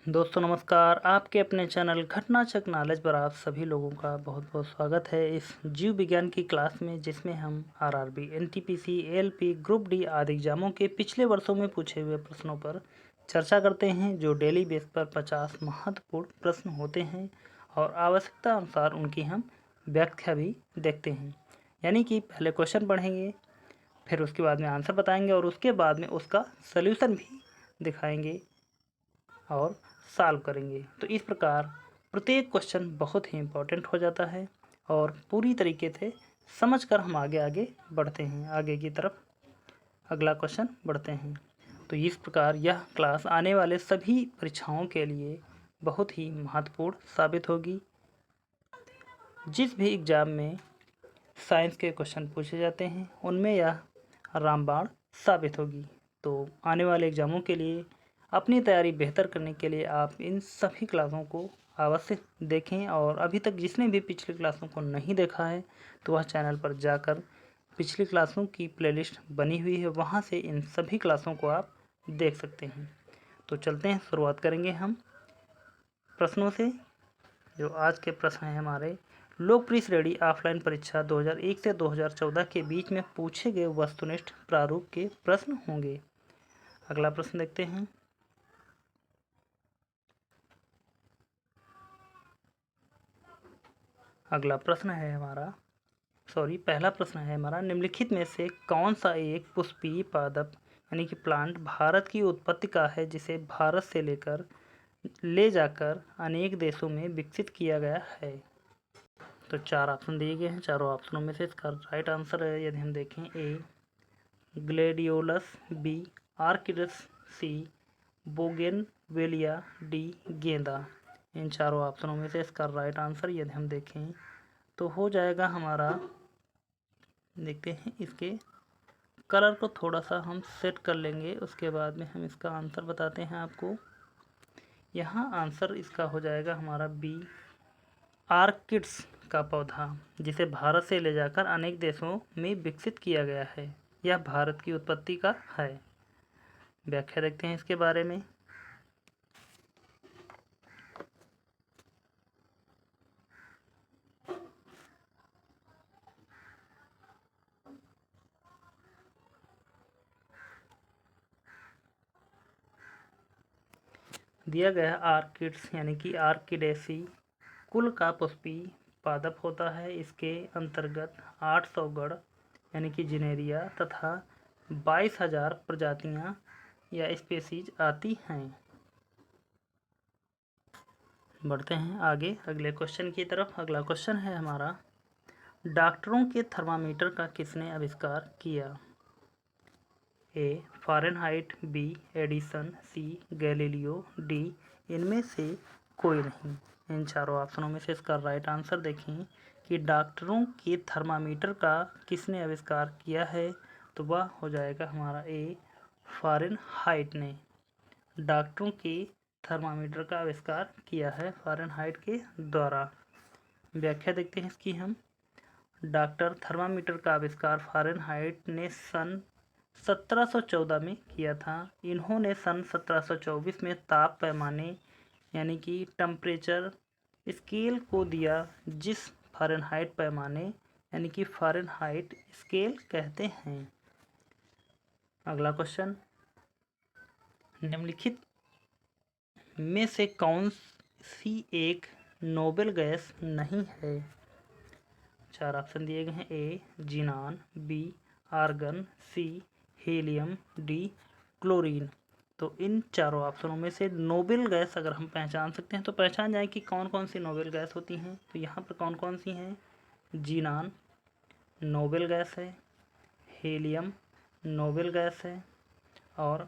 दोस्तों नमस्कार। आपके अपने चैनल घटनाचक नॉलेज पर आप सभी लोगों का बहुत बहुत स्वागत है इस जीव विज्ञान की क्लास में, जिसमें हम RRB, NTPC, ALP, group D आदि एग्जामों के पिछले वर्षों में पूछे हुए प्रश्नों पर चर्चा करते हैं, जो डेली बेस पर 50 महत्वपूर्ण प्रश्न होते हैं और आवश्यकता अनुसार उनकी हम व्याख्या भी देखते हैं। यानी कि पहले क्वेश्चन पढ़ेंगे, फिर उसके बाद में आंसर बताएंगे और उसके बाद में उसका सल्यूशन भी दिखाएंगे और सॉल्व करेंगे। तो इस प्रकार प्रत्येक क्वेश्चन बहुत ही इम्पोर्टेंट हो जाता है और पूरी तरीके से समझकर हम आगे बढ़ते हैं, आगे की तरफ अगला क्वेश्चन बढ़ते हैं। तो इस प्रकार यह क्लास आने वाले सभी परीक्षाओं के लिए बहुत ही महत्वपूर्ण साबित होगी। जिस भी एग्ज़ाम में साइंस के क्वेश्चन पूछे जाते हैं उनमें यह रामबाण साबित होगी। तो आने वाले एग्ज़ामों के लिए अपनी तैयारी बेहतर करने के लिए आप इन सभी क्लासों को अवश्य देखें, और अभी तक जिसने भी पिछली क्लासों को नहीं देखा है तो वह चैनल पर जाकर पिछली क्लासों की प्लेलिस्ट बनी हुई है, वहां से इन सभी क्लासों को आप देख सकते हैं। तो चलते हैं, शुरुआत करेंगे हम प्रश्नों से। जो आज के प्रश्न हैं हमारे, लोकप्रिय श्रेणी ऑफलाइन परीक्षा 2001 से 2014 के बीच में पूछे गए वस्तुनिष्ठ प्रारूप के प्रश्न होंगे। अगला प्रश्न देखते हैं। पहला प्रश्न है हमारा, निम्नलिखित में से कौन सा एक पुष्पीय पादप यानी कि प्लांट भारत की उत्पत्ति का है, जिसे भारत से ले जाकर अनेक देशों में विकसित किया गया है। तो 4 ऑप्शन दिए गए हैं। चारों ऑप्शनों में से इसका राइट आंसर है, यदि हम देखें, ए ग्लेडियोलस, बी आर्किडस, सी बोगेनवेलिया, डी गेंदा। इन चारों ऑप्शनों में से इसका राइट आंसर यदि हम देखें तो हो जाएगा हमारा, देखते हैं इसके कलर को थोड़ा सा हम सेट कर लेंगे, उसके बाद में हम इसका आंसर बताते हैं आपको। यहाँ आंसर इसका हो जाएगा हमारा बी आर्किड्स का पौधा, जिसे भारत से ले जाकर अनेक देशों में विकसित किया गया है। यह भारत की उत्पत्ति का है। व्याख्या देखते हैं इसके बारे में। दिया गया आर्किड्स यानी कि आर्किडेसी कुल का पुष्पीय पादप होता है। इसके अंतर्गत 800 गण यानी कि जिनेरिया तथा 22,000 प्रजातियां या स्पेसीज आती हैं। बढ़ते हैं आगे अगले क्वेश्चन की तरफ। अगला क्वेश्चन है हमारा, डॉक्टरों के थर्मामीटर का किसने आविष्कार किया। ए फ़ारेनहाइट, बी एडिसन, सी गैलीलियो, डी इनमें से कोई नहीं। इन चारों ऑप्शनों में से इसका राइट आंसर देखें कि डॉक्टरों के थर्मामीटर का किसने आविष्कार किया है, तो वह हो जाएगा हमारा ए फ़ारेनहाइट ने डॉक्टरों के थर्मामीटर का आविष्कार किया है फ़ारेनहाइट के द्वारा। व्याख्या देखते हैं इसकी हम। डॉक्टर थर्मामीटर का आविष्कार फ़ारेनहाइट ने सन 1714 में किया था। इन्होंने सन 1724 में ताप पैमाने यानी कि टेम्परेचर स्केल को दिया, जिस फ़ारेनहाइट पैमाने यानी कि फ़ारेनहाइट स्केल कहते हैं। अगला क्वेश्चन, निम्नलिखित में से कौन सी एक नोबेल गैस नहीं है। 4 ऑप्शन दिए गए हैं। ए जीनान, बी आर्गन, सी हीलियम, डी क्लोरीन। तो इन चारों ऑप्शनों में से नोबेल गैस अगर हम पहचान सकते हैं तो पहचान जाए कि कौन कौन सी नोबेल गैस होती हैं। तो यहाँ पर कौन कौन सी हैं, जीनान नोबेल गैस है, हीलियम नोबेल गैस है और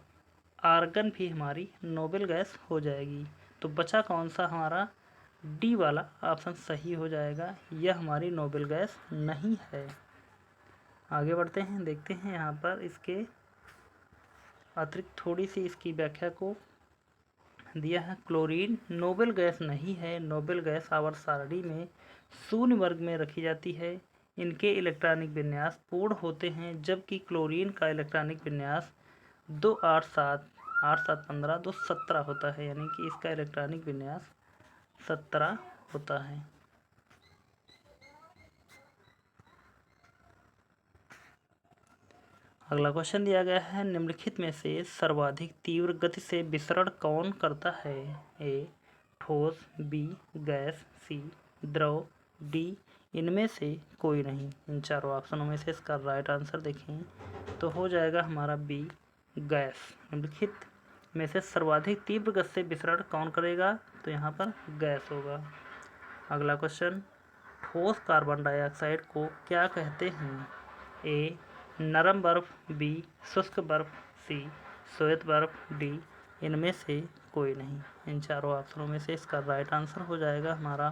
आर्गन भी हमारी नोबेल गैस हो जाएगी। तो बचा कौन सा, हमारा डी वाला ऑप्शन सही हो जाएगा। यह हमारी नोबेल गैस नहीं है। आगे बढ़ते हैं, देखते हैं यहाँ पर इसके अतिरिक्त थोड़ी सी इसकी व्याख्या को दिया है। क्लोरीन नोबेल गैस नहीं है। नोबेल गैस आवर्त सारणी में शून्य वर्ग में रखी जाती है। इनके इलेक्ट्रॉनिक विन्यास पूर्ण होते हैं, जबकि क्लोरीन का इलेक्ट्रॉनिक विन्यास 287 8 7 15 तो 17 होता है, यानी कि इसका इलेक्ट्रॉनिक विन्यास 17 होता है। अगला क्वेश्चन दिया गया है, निम्नलिखित में से सर्वाधिक तीव्र गति से विसरण कौन करता है? ए ठोस, बी गैस, सी द्रव, डी इनमें से कोई नहीं। इन चारों ऑप्शनों में से इसका राइट आंसर देखें तो हो जाएगा हमारा बी गैस। निम्नलिखित में से सर्वाधिक तीव्र गति से विसरण कौन करेगा? तो यहाँ पर गैस होगा। अगला क्वेश्चन, ठोस कार्बन डाइऑक्साइड को क्या कहते हैं? ए नरम बर्फ, बी शुष्क बर्फ, सी श्वेत बर्फ, डी इनमें से कोई नहीं। इन चारों ऑप्शनों में से इसका राइट आंसर हो जाएगा हमारा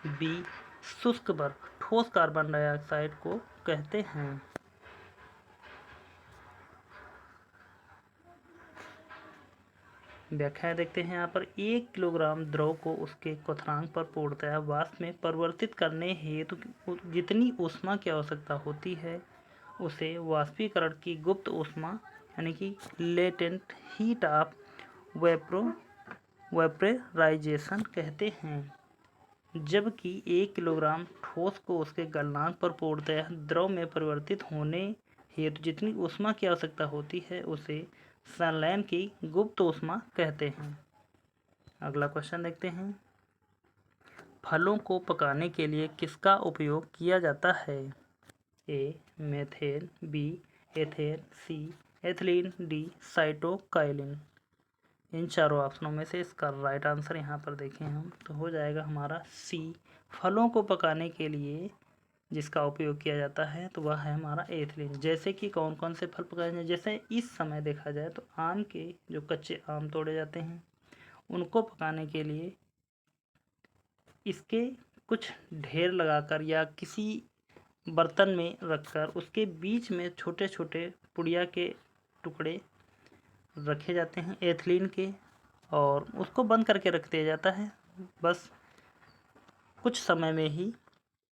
बी शुष्क बर्फ। ठोस कार्बन डाइऑक्साइड को कहते हैं। व्याख्या देखते हैं यहाँ पर, 1 किलोग्राम द्रव को उसके क्वथनांक पर पूर्णतया वाष्प में परिवर्तित करने हेतु जितनी ऊष्मा की आवश्यकता होती है उसे वाष्पीकरण की गुप्त ऊष्मा यानी कि लेटेंट हीट ऑफ वेपराइजेशन कहते हैं। जबकि 1 किलोग्राम ठोस को उसके गलनांक पर पूर्णतया द्रव में परिवर्तित होने हेतु जितनी ऊष्मा की आवश्यकता होती है उसे संलयन की गुप्त ऊष्मा कहते हैं। अगला क्वेश्चन देखते हैं, फलों को पकाने के लिए किसका उपयोग किया जाता है? ए मेथेन, बी एथेन, सी एथिलीन, डी साइटोकाइलिन। इन चारों ऑप्शनों में से इसका राइट आंसर यहाँ पर देखें हम तो हो जाएगा हमारा सी। फलों को पकाने के लिए जिसका उपयोग किया जाता है तो वह है हमारा एथिलीन। जैसे कि कौन कौन से फल पकाए जाए, जैसे इस समय देखा जाए तो आम के जो कच्चे आम तोड़े जाते हैं उनको पकाने के लिए इसके कुछ ढेर लगाकर या किसी बर्तन में रखकर उसके बीच में छोटे छोटे पुड़िया के टुकड़े रखे जाते हैं एथिलीन के, और उसको बंद करके रख दिया जाता है। बस कुछ समय में ही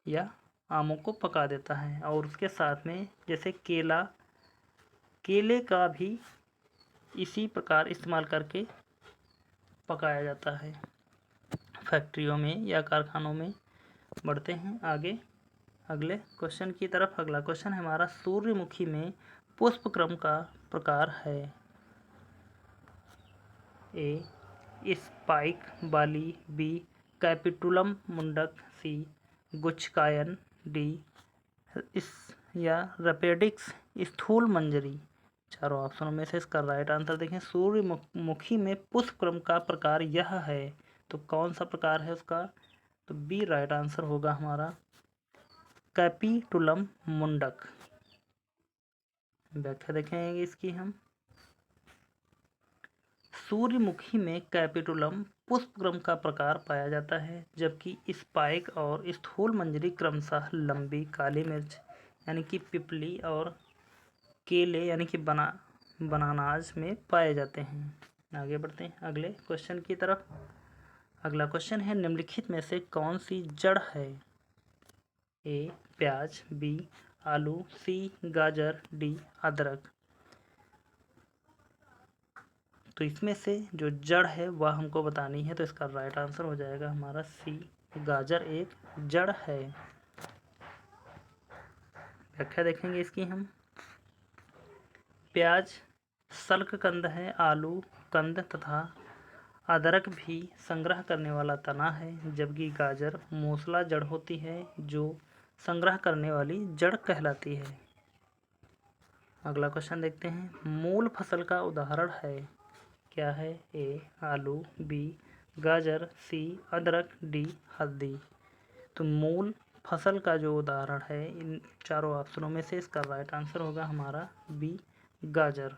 यह आमों को पका देता है। और उसके साथ में जैसे केले का भी इसी प्रकार इस्तेमाल करके पकाया जाता है फैक्ट्रियों में या कारखानों में। बढ़ते हैं आगे अगले क्वेश्चन की तरफ। अगला क्वेश्चन है हमारा, सूर्यमुखी में पुष्प क्रम का प्रकार है? A spike Bali, B capitulum Mundaka, C गुच्छकायन, D रैपेडिक्स स्थूल मंजरी। चारों ऑप्शनों में से इसका राइट आंसर देखें। सूर्यमुखी में पुष्प क्रम का प्रकार यह है, तो कौन सा प्रकार है उसका? तो बी राइट आंसर होगा हमारा कैपिटुलम मुंडक। व्याख्या देखेंगे इसकी हम, सूर्यमुखी में कैपिटुलम पुष्पक्रम का प्रकार पाया जाता है, जबकि स्पाइक और स्थूल मंजरी क्रमशः लंबी काली मिर्च यानी कि पिपली और केले यानी कि बनानाज में पाए जाते हैं। आगे बढ़ते हैं अगले क्वेश्चन की तरफ। अगला क्वेश्चन है, निम्नलिखित में से कौन सी जड़ है? ए प्याज, बी आलू, सी गाजर, डी अदरक। तो इसमें से जो जड़ है वह हमको बतानी है, तो इसका राइट आंसर हो जाएगा हमारा सी, गाजर एक जड़ है। व्याख्या देखेंगे इसकी हम, प्याज शल्ककंद है, आलू कंद तथा अदरक भी संग्रह करने वाला तना है, जबकि गाजर मूसला जड़ होती है जो संग्रह करने वाली जड़ कहलाती है। अगला क्वेश्चन देखते हैं, मूल फसल का उदाहरण है? क्या है? ए आलू, बी गाजर, सी अदरक, डी हल्दी। तो मूल फसल का जो उदाहरण है इन चारों ऑप्शनों में से इसका राइट आंसर होगा हमारा बी गाजर।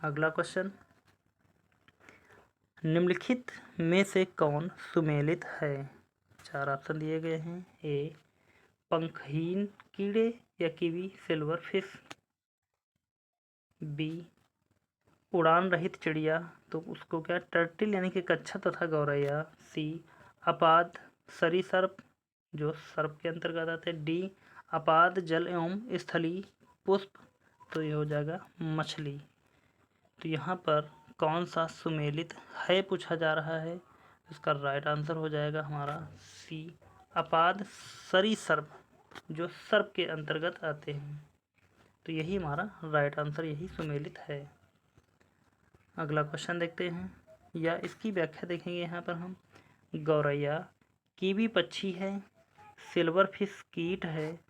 अगला क्वेश्चन, निम्नलिखित में से कौन सुमेलित है? 4 ऑप्शन दिए गए हैं। ए पंखहीन कीड़े या कीवी सिल्वर फिश, बी उड़ान रहित चिड़िया तो उसको क्या टर्टिल यानी कि कच्छा तथा गौरैया, सी अपाद सरीसर्प जो सर्प के अंतर्गत आते हैं, डी अपाद जल एवं स्थली पुष्प तो ये हो जाएगा मछली। तो यहाँ पर कौन सा सुमेलित है पूछा जा रहा है। इसका राइट आंसर हो जाएगा हमारा सी, अपाद सरीसर्प, जो सर्प के अंतर्गत आते हैं। तो यही हमारा राइट आंसर, यही सुमेलित है। अगला क्वेश्चन देखते हैं, या इसकी व्याख्या देखेंगे यहाँ पर हम। गौरैया कीवी पक्षी है, सिल्वर फिश कीट है,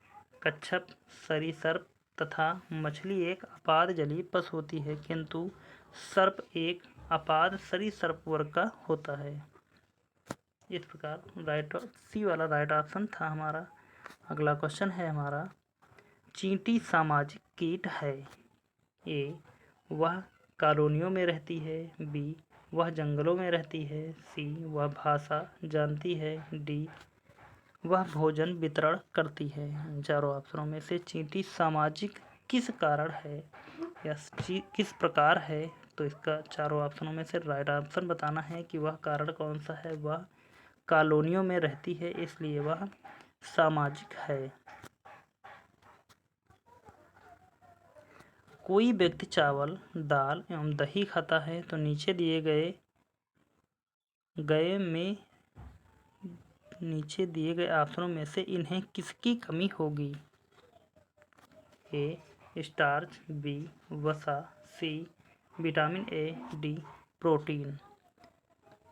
कच्छप सरीसर्प तथा मछली एक अपाद जलीय पशु होती है, किंतु सर्प एक अपाद सरीसर्प वर्ग का होता है। इस प्रकार राइट, सी वाला राइट ऑप्शन था हमारा। अगला क्वेश्चन है हमारा, चींटी सामाजिक कीट है। ए, वह कॉलोनियों में रहती है। बी, वह जंगलों में रहती है। सी, वह भाषा जानती है। डी, वह भोजन वितरण करती है। इन चारों ऑप्शनों में से चींटी सामाजिक किस कारण है या किस प्रकार है, तो इसका चारों ऑप्शनों में से राइट ऑप्शन बताना है कि वह कारण कौन सा है। वह कॉलोनियों में रहती है, इसलिए वह सामाजिक है। कोई व्यक्ति चावल, दाल एवं दही खाता है, तो नीचे दिए गए ऑप्शनों में से इन्हें किसकी कमी होगी। ए, स्टार्च। बी, वसा। सी, विटामिन ए। D, protein.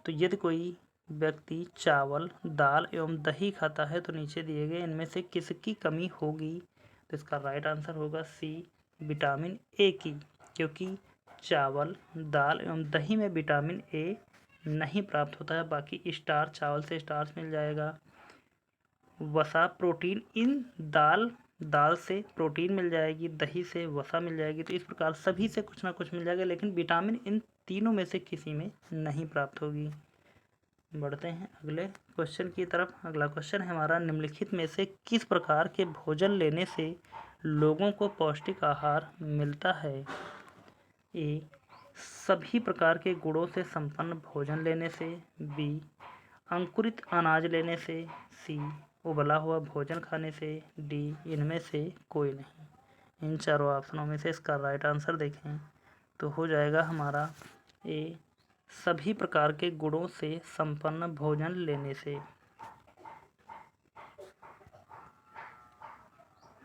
तो यदि कोई व्यक्ति चावल, दाल एवं दही खाता है, तो नीचे दिए गए इनमें से किसकी कमी होगी, तो इसका राइट आंसर होगा सी, विटामिन ए की, क्योंकि चावल, दाल एवं दही में विटामिन ए नहीं प्राप्त होता है। बाकी स्टार्च, चावल से स्टार्च मिल जाएगा, वसा प्रोटीन, इन दाल से प्रोटीन मिल जाएगी, दही से वसा मिल जाएगी। तो इस प्रकार सभी से कुछ ना कुछ मिल जाएगा, लेकिन विटामिन इन तीनों में से किसी में नहीं प्राप्त होगी। बढ़ते हैं अगले क्वेश्चन की तरफ। अगला क्वेश्चन है हमारा, निम्नलिखित में से किस प्रकार के भोजन लेने से लोगों को पौष्टिक आहार मिलता है। ए, सभी प्रकार के गुणों से संपन्न भोजन लेने से। बी, अंकुरित अनाज लेने से। सी, उबला हुआ भोजन खाने से। डी, इनमें से कोई नहीं। इन चारों ऑप्शनों में से इसका राइट आंसर देखें तो हो जाएगा हमारा ए, सभी प्रकार के गुणों से संपन्न भोजन लेने से।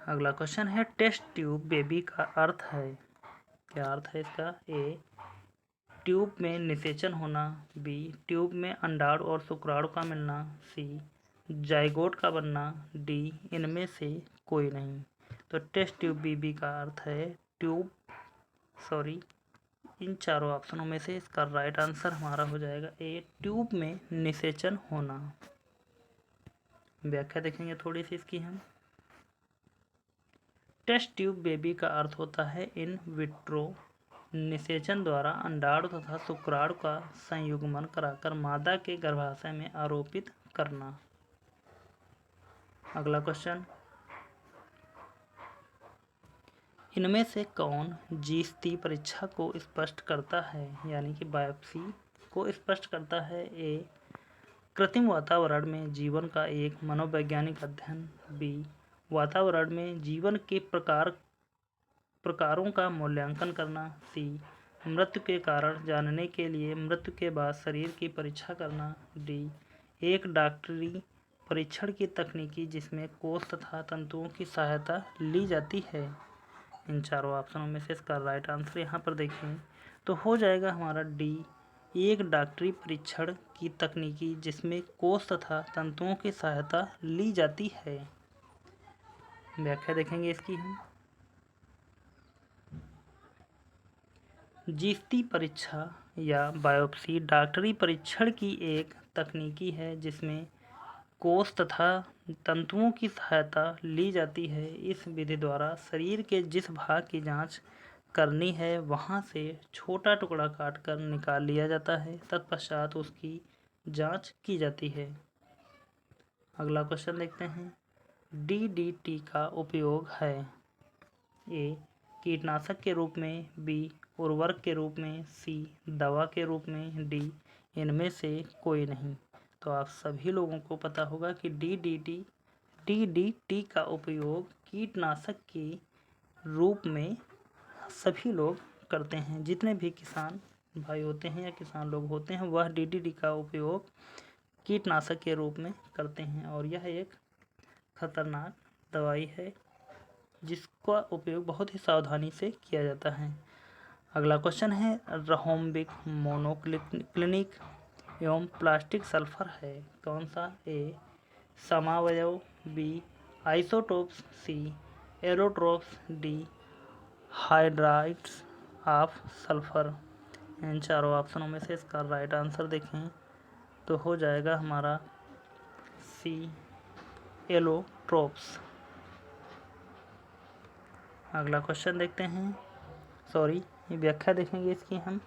अगला क्वेश्चन है, टेस्ट ट्यूब बेबी का अर्थ है। क्या अर्थ है इसका। ए, ट्यूब में निषेचन होना। बी, ट्यूब में अंडाणु और शुक्राणु का मिलना। सी, जाइगोट का बनना। डी, इनमें से कोई नहीं। तो टेस्ट ट्यूब बेबी का अर्थ है इन चारों ऑप्शनों में से इसका राइट आंसर हमारा हो जाएगा ए, ट्यूब में निषेचन होना। व्याख्या देखेंगे थोड़ी सी इसकी हम। टेस्ट ट्यूब बेबी का अर्थ होता है इन विट्रो निषेचन द्वारा अंडाणु तथा शुक्राणु का संयुग्मन कराकर मादा के गर्भाशय में आरोपित करना। अगला क्वेश्चन, इनमें से कौन जीस्ती परीक्षा को स्पष्ट करता है, यानी कि बायोप्सी को स्पष्ट करता है। ए, कृत्रिम वातावरण में जीवन का एक मनोवैज्ञानिक अध्ययन। बी, वातावरण में जीवन के प्रकारों का मूल्यांकन करना। सी, मृत्यु के कारण जानने के लिए मृत्यु के बाद शरीर की परीक्षा करना। डी, एक डॉक्टरी परीक्षण की तकनीकी जिसमें कोष तथा तंतुओं की सहायता ली जाती है। इन चारों ऑप्शनों में से इसका राइट आंसर यहाँ पर देखें तो हो जाएगा हमारा डी, एक डॉक्टरी परीक्षण की तकनीकी जिसमें कोष तथा तंतुओं की सहायता ली जाती है। व्याख्या देखेंगे इसकी हम। जीस्ती परीक्षा या बायोप्सी डॉक्टरी परीक्षण की एक तकनीकी है जिसमें कोष तथा तंतुओं की सहायता ली जाती है। इस विधि द्वारा शरीर के जिस भाग की जांच करनी है वहां से छोटा टुकड़ा काटकर निकाल लिया जाता है, तत्पश्चात उसकी जांच की जाती है। अगला क्वेश्चन देखते हैं, डीडीटी का उपयोग है। ए, कीटनाशक के रूप में। बी, उर्वरक के रूप में। सी, दवा के रूप में। डी, इनमें से कोई नहीं। तो आप सभी लोगों को पता होगा कि डीडीटी का उपयोग कीटनाशक के रूप में सभी लोग करते हैं, जितने भी किसान भाई होते हैं या किसान लोग होते हैं वह डीडीटी का उपयोग कीटनाशक के रूप में करते हैं और यह एक खतरनाक दवाई है जिसका उपयोग बहुत ही सावधानी से किया जाता है। अगला क्वेश्चन है रहोम्बिक मोनोक्लिनिक एवं प्लास्टिक सल्फर है कौन सा? ए समावयव, B isotopes, C allotropes, D hydrides of sulphur. इन चारों ऑप्शनों में से इसका राइट आंसर देखें तो हो जाएगा हमारा सी एलोट्रोप्स। अगला क्वेश्चन देखते हैं, ये व्याख्या देखेंगे इसकी हम।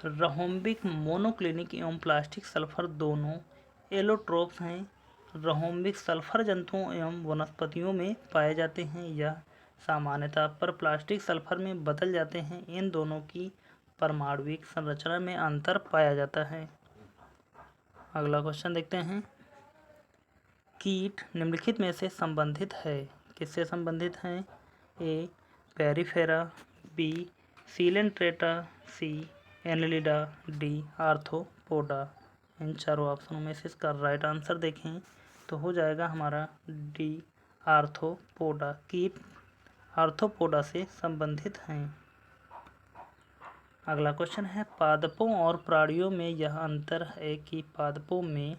रहोम्बिक मोनोक्लिनिक एवं प्लास्टिक सल्फर दोनों एलोट्रोप्स हैं। रहोम्बिक सल्फर जंतुओं एवं वनस्पतियों में पाए जाते हैं। यह सामान्यतः पर प्लास्टिक सल्फर में बदल जाते हैं। इन दोनों की परमाणुविक संरचना में अंतर पाया जाता है। अगला क्वेश्चन देखते हैं, कीट निम्नलिखित में से संबंधित है, किससे संबंधित हैं? ए पेरिफेरा, बी सीलेंट्रेटा, सी एनेलिडा, डी आर्थ्रोपोडा। इन चारों ऑप्शनों में से इसका राइट आंसर देखें तो हो जाएगा हमारा डी आर्थ्रोपोडा। कीट आर्थ्रोपोडा से संबंधित हैं। अगला क्वेश्चन है, पादपों और प्राणियों में यह अंतर है कि पादपों में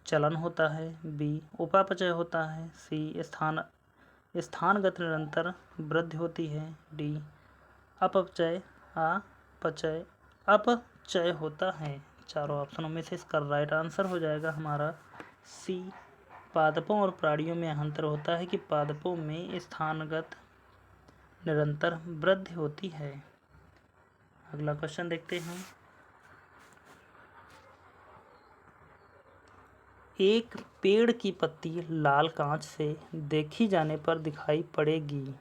चलन होता है, बी उपापचय होता है, सी स्थानगत निरंतर वृद्धि होती है, डी अपचय होता है। चारों ऑप्शनों में से इसका राइट आंसर हो जाएगा हमारा सी पादपों और प्राणियों में अंतर होता है कि पादपों में स्थानगत निरंतर वृद्धि होती है। अगला क्वेश्चन देखते हैं, एक पेड़ की पत्ती लाल कांच से देखी जाने पर दिखाई पड़ेगी।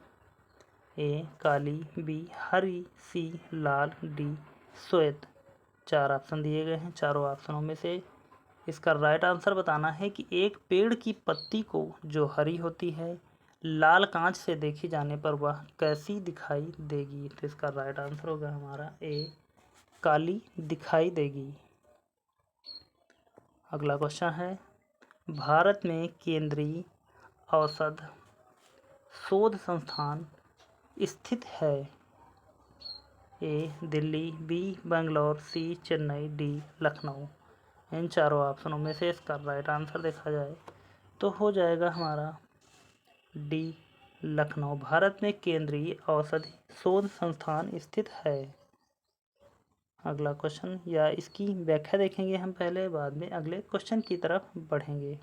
ए काली, बी हरी, सी लाल, डी श्वेत। चार ऑप्शन दिए गए हैं। चारों ऑप्शनों में से इसका राइट आंसर बताना है कि एक पेड़ की पत्ती को जो हरी होती है लाल कांच से देखी जाने पर वह कैसी दिखाई देगी। तो इसका राइट आंसर होगा हमारा ए काली दिखाई देगी। अगला क्वेश्चन है, भारत में केंद्रीय औषध शोध संस्थान स्थित है। ए दिल्ली, बी बेंगलोर, सी चेन्नई, डी लखनऊ। इन चारों ऑप्शनों में से इसका राइट आंसर देखा जाए तो हो जाएगा हमारा डी लखनऊ। भारत में केंद्रीय औषधि शोध संस्थान स्थित है। अगला क्वेश्चन या इसकी व्याख्या देखेंगे हम पहले, बाद में अगले क्वेश्चन की तरफ बढ़ेंगे।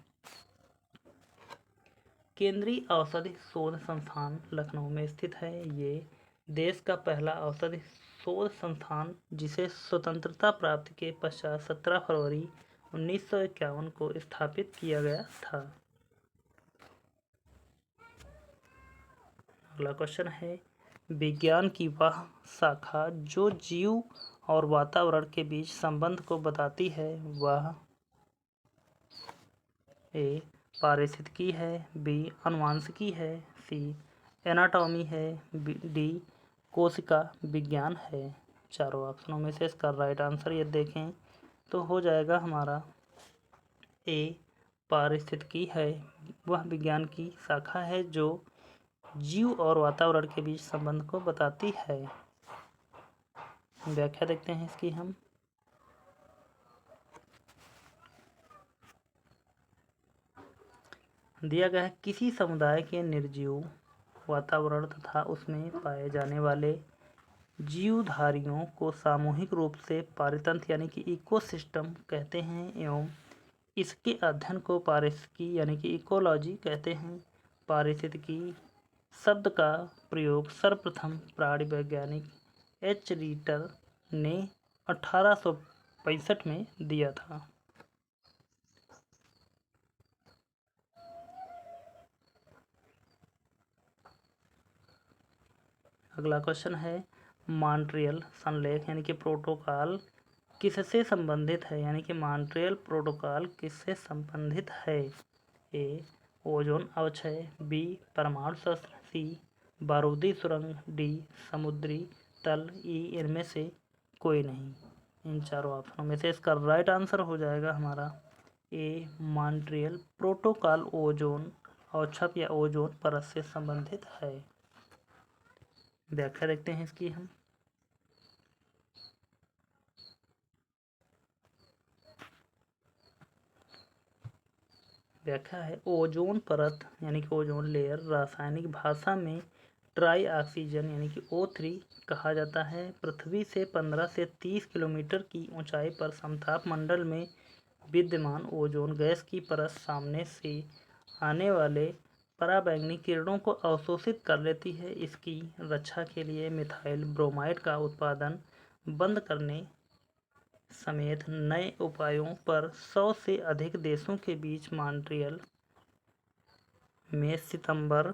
केंद्रीय औषधि शोध संस्थान लखनऊ में स्थित है। ये देश का पहला औषधि शोध संस्थान जिसे स्वतंत्रता प्राप्ति के पश्चात 17 फरवरी 1951 को स्थापित किया गया था। अगला क्वेश्चन है, विज्ञान की वह शाखा जो जीव और वातावरण के बीच संबंध को बताती है वह ए पारिस्थितिकी है, बी अनुवांशिकी है, सी एनाटॉमी है, डी कोशिका विज्ञान है। चारों ऑप्शनों में से इसका राइट आंसर ये देखें तो हो जाएगा हमारा ए पारिस्थितिकी है। वह विज्ञान की शाखा है जो जीव और वातावरण के बीच संबंध को बताती है। व्याख्या देखते हैं इसकी हम। दिया गया है, किसी समुदाय के निर्जीव वातावरण तथा उसमें पाए जाने वाले जीवधारियों को सामूहिक रूप से पारितंत्र यानी कि इकोसिस्टम कहते हैं एवं इसके अध्ययन को पारिस्थितिकी यानी कि इकोलॉजी कहते हैं। पारिस्थितिकी शब्द का प्रयोग सर्वप्रथम प्राणी वैज्ञानिक एच रीटर ने 1865 में दिया था। अगला क्वेश्चन है, मॉन्ट्रियल संलेख यानी कि प्रोटोकॉल किससे संबंधित है, यानी कि मॉन्ट्रियल प्रोटोकॉल किससे संबंधित है? ए ओजोन अवक्षय, बी परमाणु शस्त्र, सी बारूदी सुरंग, डी समुद्री तल, ई इनमें से कोई नहीं। इन चारों ऑप्शनों में से इसका राइट आंसर हो जाएगा हमारा ए मॉन्ट्रियल प्रोटोकॉल ओजोन अवक्षय या ओजोन परत से संबंधित है। व्याख्या देखते हैं इसकी हम। व्याख्या है ओजोन परत यानी कि ओजोन लेयर रासायनिक भाषा में ट्राई ऑक्सीजन यानी कि O3 कहा जाता है। पृथ्वी से 15 से 30 किलोमीटर की ऊंचाई पर समताप मंडल में विद्यमान ओजोन गैस की परत सामने से आने वाले पराबैंगनी किरणों को अवशोषित कर लेती है। इसकी रक्षा के लिए मिथाइल ब्रोमाइड का उत्पादन बंद करने समेत नए उपायों पर 100 से अधिक देशों के बीच मॉन्ट्रियल में सितंबर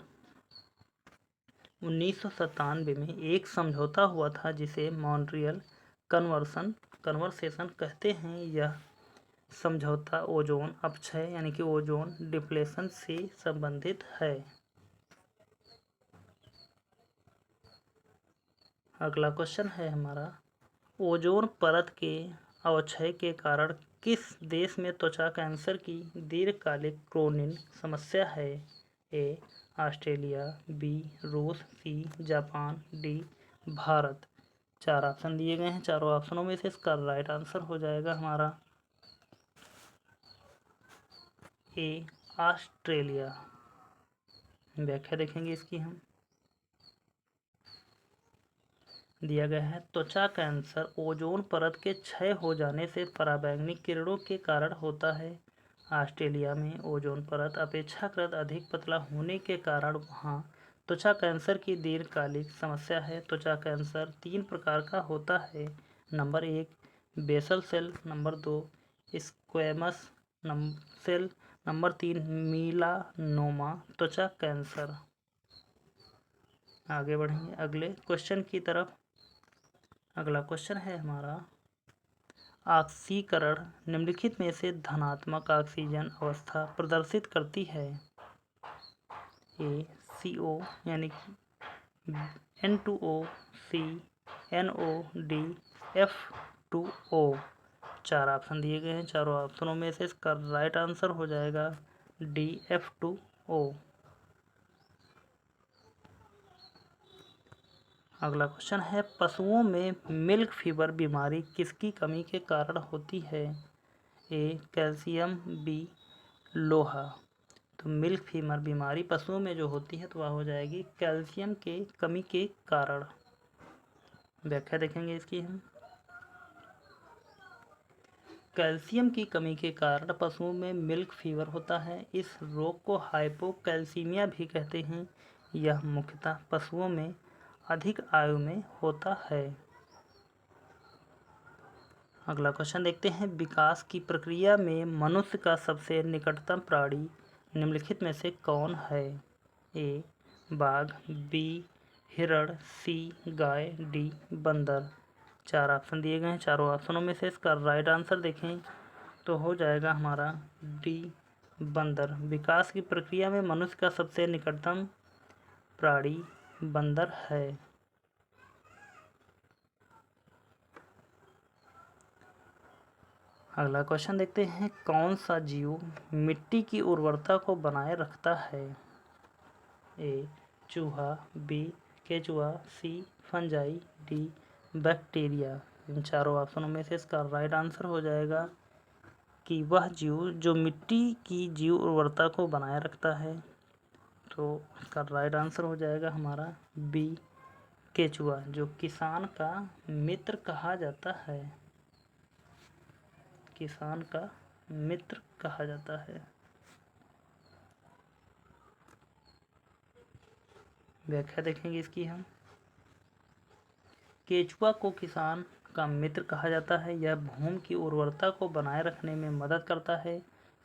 1997 में एक समझौता हुआ था जिसे मॉन्ट्रियल कन्वर्सेशन कहते हैं। यह समझौता ओजोन अपक्षय यानी कि ओजोन डिप्लेशन से संबंधित है। अगला क्वेश्चन है हमारा ओजोन परत के अवक्षय के कारण किस देश में त्वचा कैंसर की दीर्घकालिक क्रोनिक समस्या है। ए ऑस्ट्रेलिया, बी रूस, सी जापान, डी भारत। चार ऑप्शन दिए गए हैं। चारों ऑप्शनों में से इसका राइट आंसर हो जाएगा हमारा ए ऑस्ट्रेलिया। व्याख्या देखेंगे इसकी हम। दिया गया है त्वचा कैंसर ओजोन परत के क्षय हो जाने से पराबैंगनी किरणों के कारण होता है। ऑस्ट्रेलिया में ओजोन परत अपेक्षाकृत अधिक पतला होने के कारण वहाँ त्वचा कैंसर की दीर्घकालिक समस्या है। त्वचा कैंसर 3 प्रकार का होता है। Number 1 basal cell, number 2 squamous cell, number 3 melanoma त्वचा कैंसर। आगे बढ़ेंगे अगले क्वेश्चन की तरफ। अगला क्वेश्चन है हमारा ऑक्सीकरण निम्नलिखित में से धनात्मक ऑक्सीजन अवस्था प्रदर्शित करती है। ए CO यानी N2O, C NO, D F2O। चार ऑप्शन दिए गए हैं। चारों ऑप्शनों में से इसका राइट आंसर हो जाएगा D F2O। अगला क्वेश्चन है पशुओं में मिल्क फीवर बीमारी किसकी कमी के कारण होती है। ए कैल्शियम, बी लोहा। तो मिल्क फीवर बीमारी पशुओं में जो होती है तो वह हो जाएगी कैल्शियम के कमी के कारण। व्याख्या देखेंगे इसकी हम। कैल्शियम की कमी के कारण पशुओं में मिल्क फीवर होता है। इस रोग को हाइपोकैल्सीमिया भी कहते हैं। यह मुख्यतः पशुओं में अधिक आयु में होता है। अगला क्वेश्चन देखते हैं विकास की प्रक्रिया में मनुष्य का सबसे निकटतम प्राणी निम्नलिखित में से कौन है। ए बाघ, बी हिरण, सी गाय, डी बंदर। चार ऑप्शन दिए गए हैं। चारों ऑप्शनों में से इसका राइट आंसर देखें तो हो जाएगा हमारा डी बंदर। विकास की प्रक्रिया में मनुष्य का सबसे निकटतम प्राणी बंदर है। अगला क्वेश्चन देखते हैं कौन सा जीव मिट्टी की उर्वरता को बनाए रखता है। ए चूहा, बी केचुआ, सी फंजाई, डी बैक्टीरिया। इन चारों ऑप्शनों में से इसका राइट आंसर हो जाएगा कि वह जीव जो मिट्टी की जीव उर्वरता को बनाए रखता है। तो इसका राइट आंसर हो जाएगा हमारा बी केचुआ, जो किसान का मित्र कहा जाता है। किसान का मित्र कहा जाता है। व्याख्या देखेंगे इसकी हम। केचुआ को किसान का मित्र कहा जाता है। यह भूमि की उर्वरता को बनाए रखने में मदद करता है।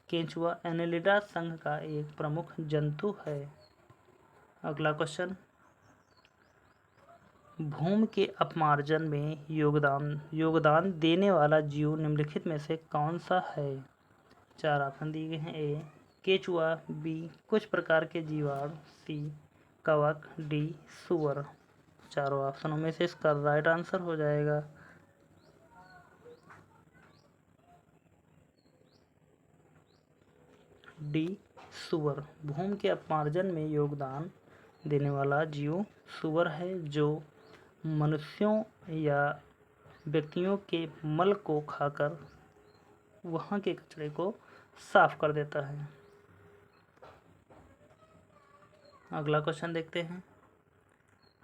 केचुआ एनेलिडा संघ का एक प्रमुख जंतु है। अगला क्वेश्चन भूमि के अपमार्जन में योगदान देने वाला जीव निम्नलिखित में से कौन सा है। चार ऑप्शन दिए गए हैं। ए केचुआ, बी कुछ प्रकार के जीवाणु, सी कवक, डी सुअर। चारों ऑप्शनों में से इसका राइट आंसर हो जाएगा डी सुअर। भूमि के अपमार्जन में योगदान देने वाला जीव सुअर है, जो मनुष्यों या व्यक्तियों के मल को खाकर वहाँ के कचरे को साफ कर देता है। अगला क्वेश्चन देखते हैं।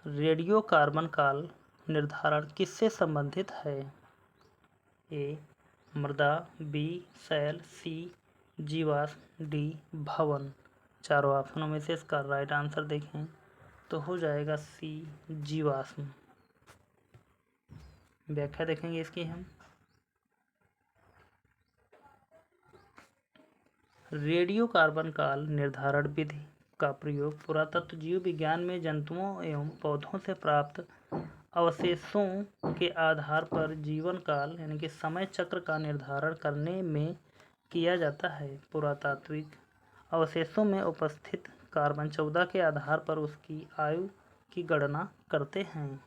रेडियो कार्बन काल निर्धारण किससे संबंधित है? ए मृदा, बी शैल, सी जीवाश्म, डी भवन। चारों ऑप्शनों में से इसका राइट आंसर देखें तो हो जाएगा सी जीवाश्म। व्याख्या देखेंगे इसकी हम। रेडियो कार्बन काल निर्धारण विधि का प्रयोग पुरातत्व जीव विज्ञान में जंतुओं एवं पौधों से प्राप्त अवशेषों के आधार पर जीवन काल यानी कि समय चक्र का निर्धारण करने में किया जाता है। पुरातात्विक अवशेषों में उपस्थित कार्बन 14 के आधार पर उसकी आयु की गणना करते हैं।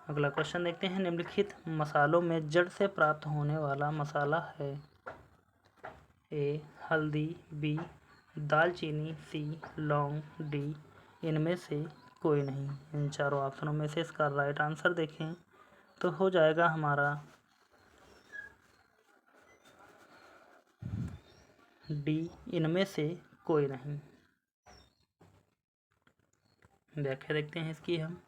अगला क्वेश्चन देखते हैं। निम्नलिखित मसालों में जड़ से प्राप्त होने वाला मसाला है? ए हल्दी, बी दालचीनी, सी लौंग, डी इनमें से कोई नहीं। इन चारों ऑप्शनों में से इसका राइट आंसर देखें तो हो जाएगा हमारा डी इनमें से कोई नहीं। व्याख्या देखते हैं इसकी हम।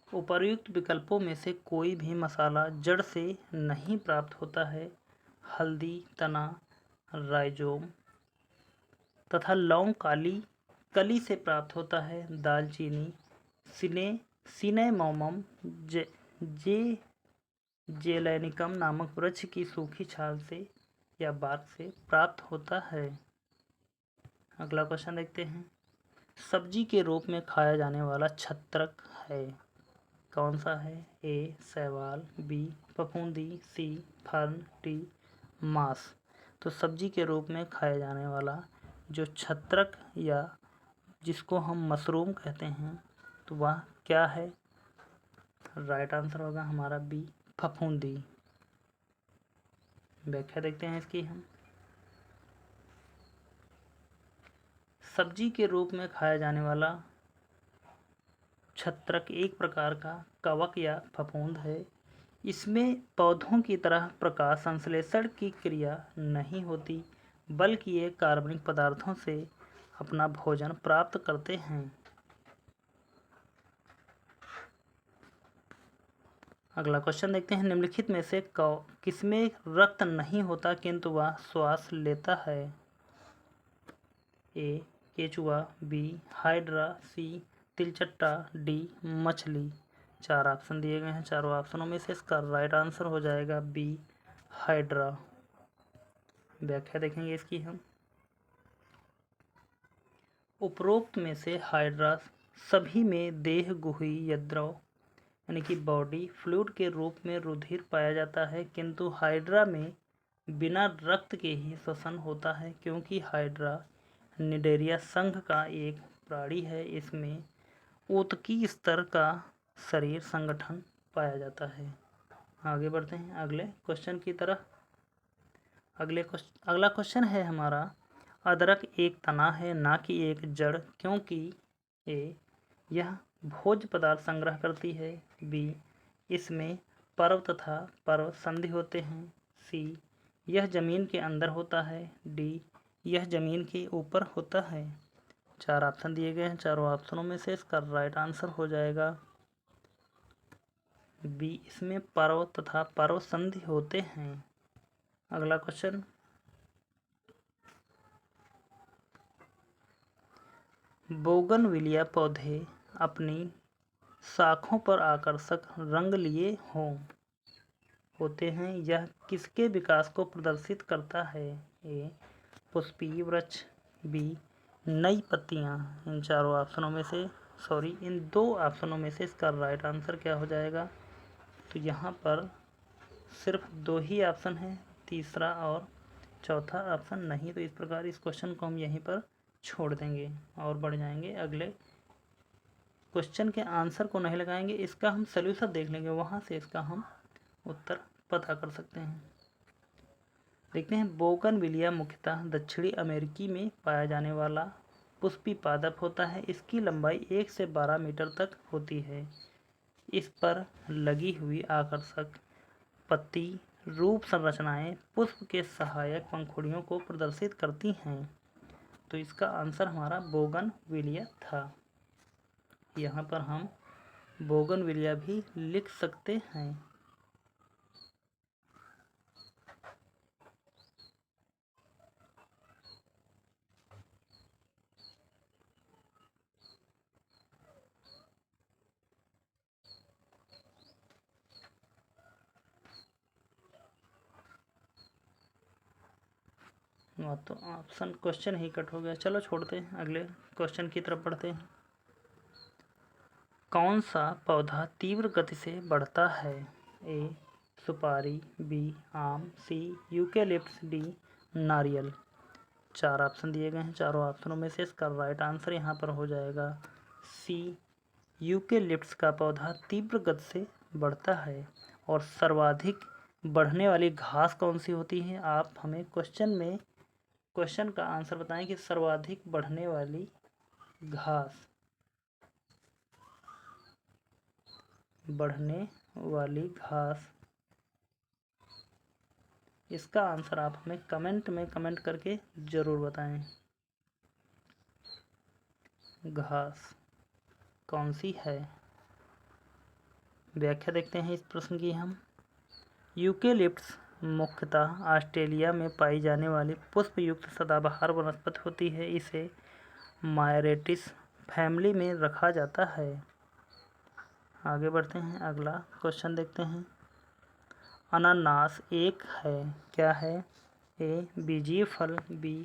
उपर्युक्त विकल्पों में से कोई भी मसाला जड़ से नहीं प्राप्त होता है। हल्दी तना, राइजोम तथा लौंग कली से प्राप्त होता है। दालचीनी सिनेमोमम जेलेनिकम नामक वृक्ष की सूखी छाल से या बार्क से प्राप्त होता है। अगला क्वेश्चन देखते हैं। सब्जी के रूप में खाया जाने वाला छत्रक है? कौन सा है? ए शैवाल, बी फफूंदी, सी फर्न, डी मांस। तो सब्जी के रूप में खाया जाने वाला जो छत्रक या जिसको हम मशरूम कहते हैं तो वह क्या है? राइट आंसर होगा हमारा बी फफूंदी। व्याख्या देखते हैं इसकी हम। सब्जी के रूप में खाया जाने वाला छत्रक एक प्रकार का कवक या फफूंद है। इसमें पौधों की तरह प्रकाश संश्लेषण की क्रिया नहीं होती, बल्कि ये कार्बनिक पदार्थों से अपना भोजन प्राप्त करते हैं। अगला क्वेश्चन देखते हैं। निम्नलिखित में से किसमें रक्त नहीं होता किंतु वह श्वास लेता है? ए केचुआ, बी हाइड्रा, सी तिलचट्टा, डी मछली। चार ऑप्शन दिए गए हैं। चारों ऑप्शनों में से इसका राइट आंसर हो जाएगा बी हाइड्रा। व्याख्या देखेंगे इसकी हम। उपरोक्त में से हाइड्रा सभी में देह गुही या द्रव यानी कि बॉडी फ्लूइड के रूप में रुधिर पाया जाता है, किंतु हाइड्रा में बिना रक्त के ही श्वसन होता है, क्योंकि हाइड्रा निडेरिया संघ का एक प्राणी है। इसमें ऊतकी स्तर का शरीर संगठन पाया जाता है। आगे बढ़ते हैं अगले क्वेश्चन की तरफ। अगला क्वेश्चन है हमारा, अदरक एक तना है ना कि एक जड़, क्योंकि ए यह भोज्य पदार्थ संग्रह करती है, बी इसमें पर्व तथा पर्व संधि होते हैं, सी यह जमीन के अंदर होता है, डी यह जमीन के ऊपर होता है। चार ऑप्शन दिए गए हैं। चारों ऑप्शनों में से इसका राइट आंसर हो जाएगा बी इसमें पर्व तथा पर्व संधि होते हैं। अगला क्वेश्चन, बोगनविलिया पौधे अपनी शाखों पर आकर्षक रंग लिए होते हैं, यह किसके विकास को प्रदर्शित करता है? ए पुष्पीय वृक्ष, बी नई पत्तियां। इन चारों ऑप्शनों में से इन दो ऑप्शनों में से इसका राइट आंसर क्या हो जाएगा? तो यहाँ पर सिर्फ दो ही ऑप्शन है, तीसरा और चौथा ऑप्शन नहीं। तो इस प्रकार इस क्वेश्चन को हम यहीं पर छोड़ देंगे और बढ़ जाएंगे अगले क्वेश्चन के आंसर को नहीं लगाएंगे, इसका हम सल्यूशन देख लेंगे, वहाँ से इसका हम उत्तर पता कर सकते हैं। देखते हैं, बोगनविलिया मुख्यतः दक्षिणी अमेरिकी में पाया जाने वाला पुष्पी पादप होता है। इसकी लंबाई 1 से 12 मीटर तक होती है। इस पर लगी हुई आकर्षक पत्ती रूप संरचनाएं पुष्प के सहायक पंखुड़ियों को प्रदर्शित करती हैं। तो इसका आंसर हमारा बोगनविलिया था। यहाँ पर हम बोगनविलिया भी लिख सकते हैं। तो ऑप्शन क्वेश्चन ही कट हो गया, चलो छोड़ते हैं, अगले क्वेश्चन की तरफ बढ़ते हैं। कौन सा पौधा तीव्र गति से बढ़ता है? ए सुपारी, बी आम, सी यूकेलिप्टस, डी नारियल। 4 ऑप्शन दिए गए हैं। चारों ऑप्शनों में से इसका राइट आंसर यहाँ पर हो जाएगा सी यूकेलिप्टस का पौधा तीव्र गति से बढ़ता है। और सर्वाधिक बढ़ने वाली घास कौन सी होती है? आप हमें क्वेश्चन का आंसर बताएं कि सर्वाधिक बढ़ने वाली घास, इसका आंसर आप हमें कमेंट में कमेंट करके ज़रूर बताएं। घास कौन सी है? व्याख्या देखते हैं इस प्रश्न की हम। यूकेलिप्टस मुख्यतः ऑस्ट्रेलिया में पाई जाने वाली पुष्पयुक्त सदाबहार वनस्पति होती है। इसे मायरेटिस फैमिली में रखा जाता है। आगे बढ़ते हैं, अगला क्वेश्चन देखते हैं। अनानास एक है, क्या है? ए बीजीय फल, बी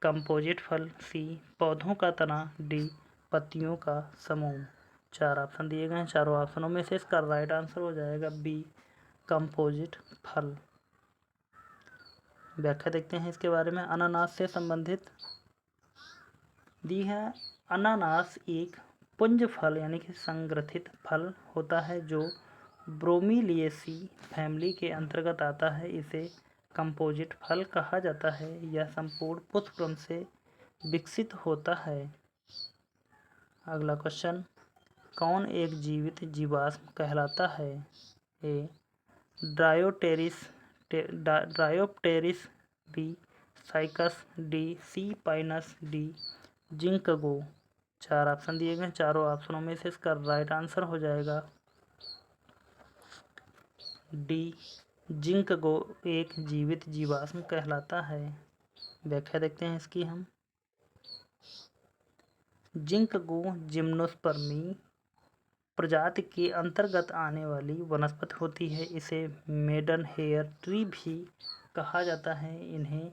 कंपोजिट फल, सी पौधों का तना, डी पत्तियों का समूह। 4 ऑप्शन दिए गए हैं। चारों ऑप्शनों में से इसका राइट आंसर हो जाएगा बी कंपोजिट फल। व्याख्या देखते हैं इसके बारे में। अनानास से संबंधित दी है। अनानास एक पुंज फल यानी कि संग्रथित फल होता है जो ब्रोमीलिएसी फैमिली के अंतर्गत आता है। इसे कंपोजिट फल कहा जाता है। यह संपूर्ण पुष्पक्रम से विकसित होता है। अगला क्वेश्चन, कौन एक जीवित जीवाश्म कहलाता है? A dryopteris, B cycas, D C pinus, D ginkgo. 4 option दिए गए। चारों ऑप्शनों में से इसका राइट आंसर हो जाएगा डी जिंकगो एक जीवित जीवाश्म कहलाता है। व्याख्या देखते हैं इसकी हम। जिंकगो जिम्नोस्पर्मी प्रजाति के अंतर्गत आने वाली वनस्पति होती है। इसे मेडन हेयर ट्री भी कहा जाता है। इन्हें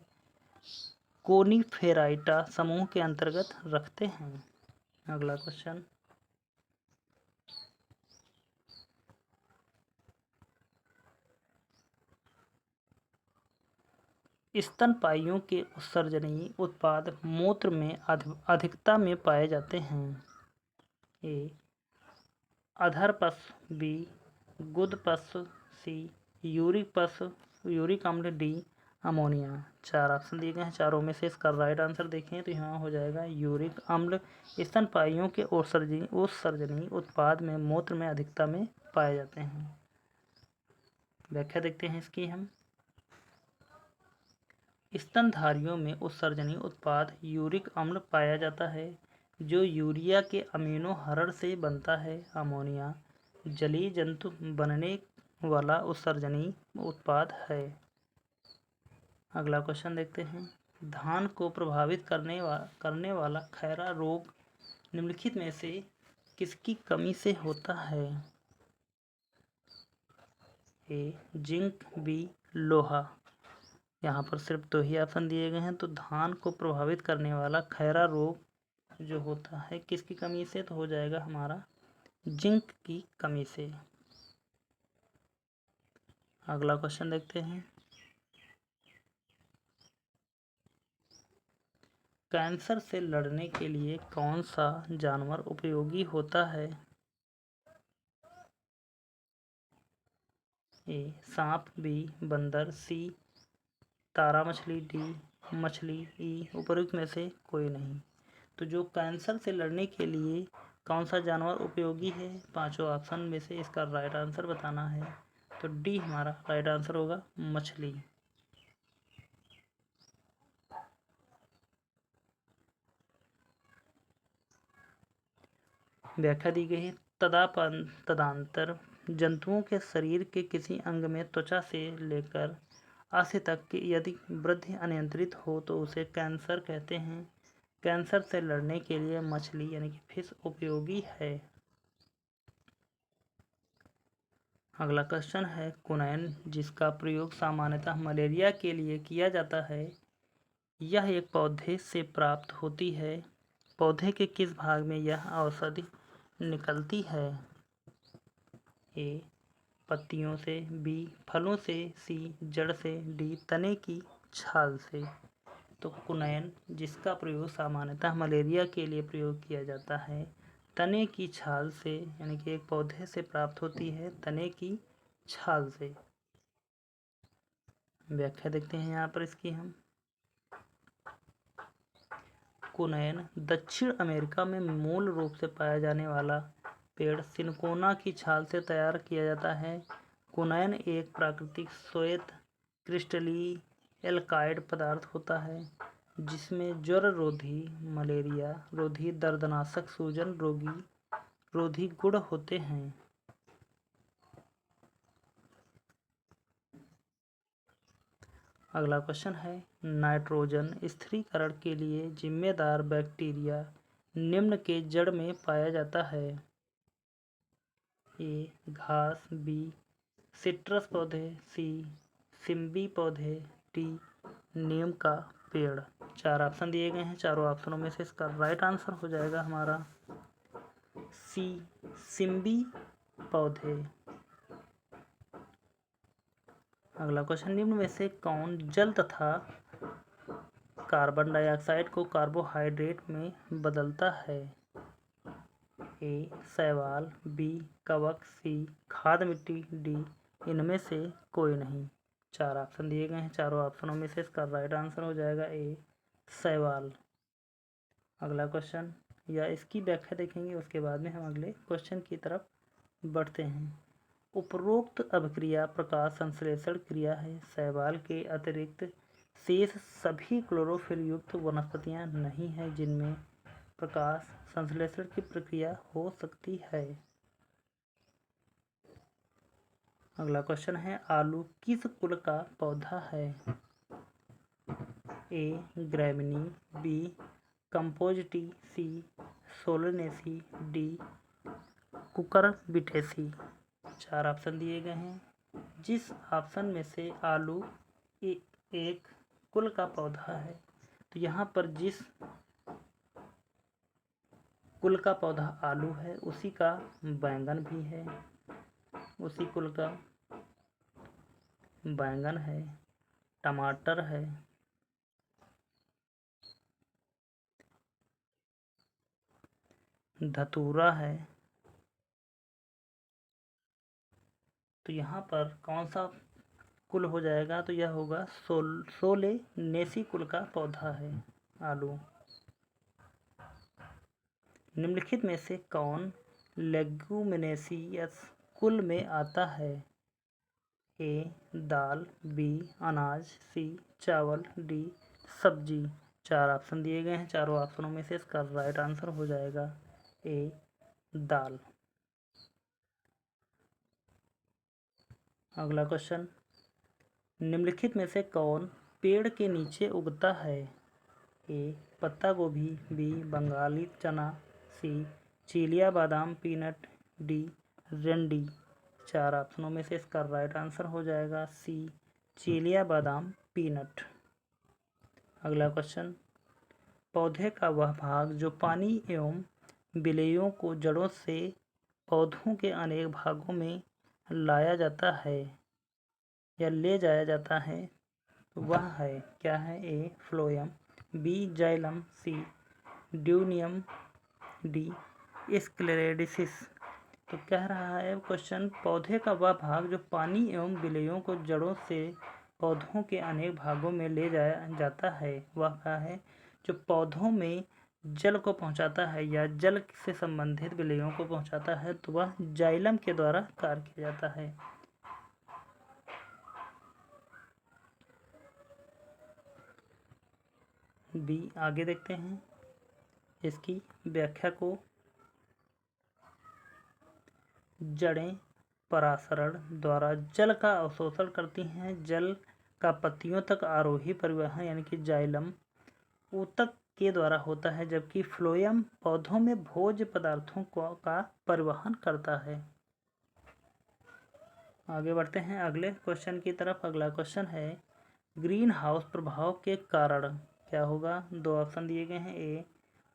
कोनीफेराइटा समूह के अंतर्गत रखते हैं। अगला क्वेश्चन, स्तनपायियों के उत्सर्जनीय उत्पाद मूत्र में अधिकता में पाए जाते हैं। ए अधर पश, बी गुद पश, सी यूरिक अम्ल, डी अमोनिया। 4 ऑप्शन दिए गए हैं। चारों में से इसका राइट आंसर देखें तो यहाँ हो जाएगा यूरिक अम्ल। स्तनपायियों के उत्सर्जनीय उत्पाद में मूत्र में अधिकता में पाए जाते हैं। व्याख्या देखते हैं इसकी हम। स्तनधारियों में उत्सर्जनीय उत्पाद यूरिक अम्ल पाया जाता है जो यूरिया के अमीनो हरण से बनता है। अमोनिया जलीय जंतु बनने वाला उत्सर्जनीय उत्पाद है। अगला क्वेश्चन देखते हैं। धान को प्रभावित करने वाला खैरा रोग निम्नलिखित में से किसकी कमी से होता है? ए जिंक, बी लोहा। यहाँ पर सिर्फ 2 ही ऑप्शन दिए गए हैं। तो धान को प्रभावित करने वाला खैरा रोग जो होता है किसकी कमी से? तो हो जाएगा हमारा जिंक की कमी से। अगला क्वेश्चन देखते हैं। कैंसर से लड़ने के लिए कौन सा जानवर उपयोगी होता है? ए सांप, बी बंदर, सी तारा मछली, डी मछली, ई उपरोक्त में से कोई नहीं। तो जो कैंसर से लड़ने के लिए कौन सा जानवर उपयोगी है, पांचों ऑप्शन में से इसका राइट आंसर बताना है। तो डी हमारा राइट आंसर होगा, मछली। व्याख्या दी गई है, तदांतर जंतुओं के शरीर के किसी अंग में त्वचा से लेकर आंखें तक की यदि वृद्धि अनियंत्रित हो तो उसे कैंसर कहते हैं। कैंसर से लड़ने के लिए मछली यानी कि फिश उपयोगी है। अगला क्वेश्चन है, क्विनोन जिसका प्रयोग सामान्यतः मलेरिया के लिए किया जाता है, यह एक पौधे से प्राप्त होती है। पौधे के किस भाग में यह औषधि निकलती है? ए पत्तियों से, बी फलों से, सी जड़ से, डी तने की छाल से। तो क्विनोन जिसका प्रयोग सामान्यतः मलेरिया के लिए प्रयोग किया जाता है, तने की छाल से यानी कि एक पौधे से प्राप्त होती है, तने की छाल से। व्याख्या देखते हैं यहाँ पर इसकी हम। क्विनोन दक्षिण अमेरिका में मूल रूप से पाया जाने वाला पेड़ सिनकोना की छाल से तैयार किया जाता है। क्विनोन एक प्राकृतिक श्वेत क्रिस्टलीय एल्काइड पदार्थ होता है जिसमें ज्वर रोधी, मलेरिया रोधी, दर्दनाशक, सूजन रोधी गुण होते हैं। अगला क्वेश्चन है, नाइट्रोजन स्थिरीकरण के लिए जिम्मेदार बैक्टीरिया निम्न के जड़ में पाया जाता है। ए घास, बी सिट्रस पौधे, सी सिम्बी पौधे, डी नीम का पेड़। चार ऑप्शन दिए गए हैं, चारों ऑप्शनों में से इसका राइट आंसर हो जाएगा हमारा सी सिम्बी पौधे। अगला क्वेश्चन, निम्न में से कौन जल तथा कार्बन डाइऑक्साइड को कार्बोहाइड्रेट में बदलता है? ए शैवाल, बी कवक, सी खाद मिट्टी, डी इनमें से कोई नहीं। चार ऑप्शन दिए गए हैं, चारों ऑप्शनों में से इसका राइट आंसर हो जाएगा ए शैवाल। अगला क्वेश्चन या इसकी व्याख्या देखेंगे, उसके बाद में हम अगले क्वेश्चन की तरफ बढ़ते हैं। उपरोक्त अभिक्रिया प्रकाश संश्लेषण क्रिया है। शैवाल के अतिरिक्त शेष सभी क्लोरोफिल युक्त वनस्पतियां नहीं हैं जिनमें प्रकाश संश्लेषण की प्रक्रिया हो सकती है। अगला क्वेश्चन है, आलू किस कुल का पौधा है? ए ग्रैमिनी, बी कंपोजिटी, सी सोलेनेसी, डी कुकुरबिटेसी। चार ऑप्शन दिए गए हैं, जिस ऑप्शन में से आलू एक कुल का पौधा है, तो यहाँ पर जिस कुल का पौधा आलू है उसी का बैंगन भी है, उसी कुल का बैंगन है, टमाटर है, धतूरा है। तो यहाँ पर कौन सा कुल हो जाएगा? तो यह होगा सोलेनेसी कुल का पौधा है आलू। निम्नलिखित में से कौन लेग्यूमिनेसियस कुल में आता है? ए दाल, बी अनाज, सी चावल, डी सब्जी। चार ऑप्शन दिए गए हैं, चारों ऑप्शनों में से इसका राइट आंसर हो जाएगा ए दाल। अगला क्वेश्चन, निम्नलिखित में से कौन पेड़ के नीचे उगता है? ए पत्ता गोभी, बी बंगाली चना, सी चिलिया बादाम पीनट, डी रेंडी। चार ऑप्शनों में से इसका राइट आंसर हो जाएगा सी चिलिया बादाम पीनट। अगला क्वेश्चन, पौधे का वह भाग जो पानी एवं विलेयों को जड़ों से पौधों के अनेक भागों में लाया जाता है या ले जाया जाता है, वह है क्या है? ए फ्लोएम, बी जाइलम, सी ड्यूनियम, डी स्क्लेरेडिसिस। तो कह रहा है क्वेश्चन, पौधे का वह भाग जो पानी एवं विलयों को जड़ों से पौधों के अनेक भागों में ले जाया जाता है वह क्या है? जो पौधों में जल को पहुंचाता है या जल से संबंधित विलयों को पहुंचाता है तो वह जाइलम के द्वारा कार्य किया जाता है। बी, आगे देखते हैं इसकी व्याख्या को। जड़ें परासरण द्वारा जल का अवशोषण करती हैं। जल का पत्तियों तक आरोही परिवहन यानी कि जाइलम ऊतक के द्वारा होता है, जबकि फ्लोएम पौधों में भोज्य पदार्थों का परिवहन करता है। आगे बढ़ते हैं अगले क्वेश्चन की तरफ। अगला क्वेश्चन है, ग्रीन हाउस प्रभाव के कारण क्या होगा? दो ऑप्शन दिए गए हैं। ए,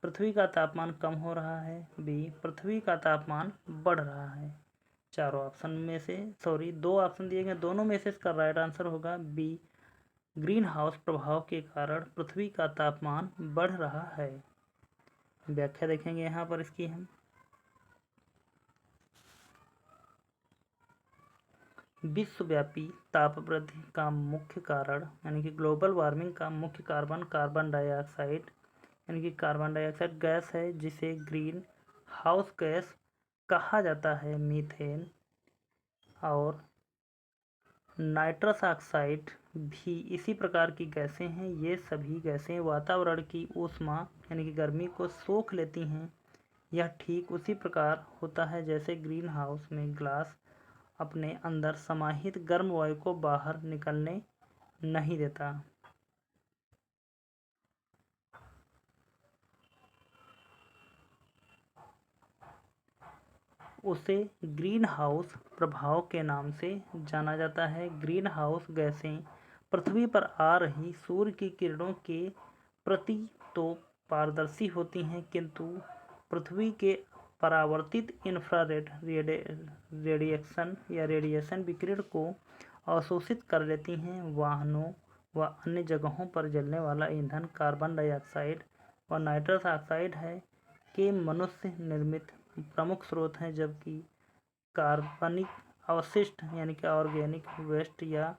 पृथ्वी का तापमान कम हो रहा है। बी, पृथ्वी का तापमान बढ़ रहा है। चारों ऑप्शन में से दो ऑप्शन दिए गए, दोनों में से इसका राइट आंसर होगा बी, ग्रीन हाउस प्रभाव के कारण पृथ्वी का तापमान बढ़ रहा है। व्याख्या देखेंगे यहाँ पर इसकी हम। विश्वव्यापी ताप वृद्धि का मुख्य कारण यानी कि ग्लोबल वार्मिंग का मुख्य कार्बन डाइऑक्साइड यानी कि कार्बन डाइऑक्साइड गैस है, जिसे ग्रीन हाउस गैस कहा जाता है। मीथेन और नाइट्रस ऑक्साइड भी इसी प्रकार की गैसें हैं। ये सभी गैसें वातावरण की ऊष्मा यानी कि गर्मी को सोख लेती हैं। यह ठीक उसी प्रकार होता है जैसे ग्रीन हाउस में ग्लास अपने अंदर समाहित गर्म वायु को बाहर निकलने नहीं देता। उसे ग्रीन हाउस प्रभाव के नाम से जाना जाता है। ग्रीन हाउस गैसें पृथ्वी पर आ रही सूर्य की किरणों के प्रति तो पारदर्शी होती हैं, किंतु पृथ्वी के परावर्तित इंफ्रारेड रेडिएशन विकिरण को अवशोषित कर लेती हैं। वाहनों व अन्य जगहों पर जलने वाला ईंधन कार्बन डाइऑक्साइड और नाइट्रस ऑक्साइड है के मनुष्य निर्मित प्रमुख स्रोत हैं, जबकि कार्बनिक अवशिष्ट यानी कि ऑर्गेनिक वेस्ट या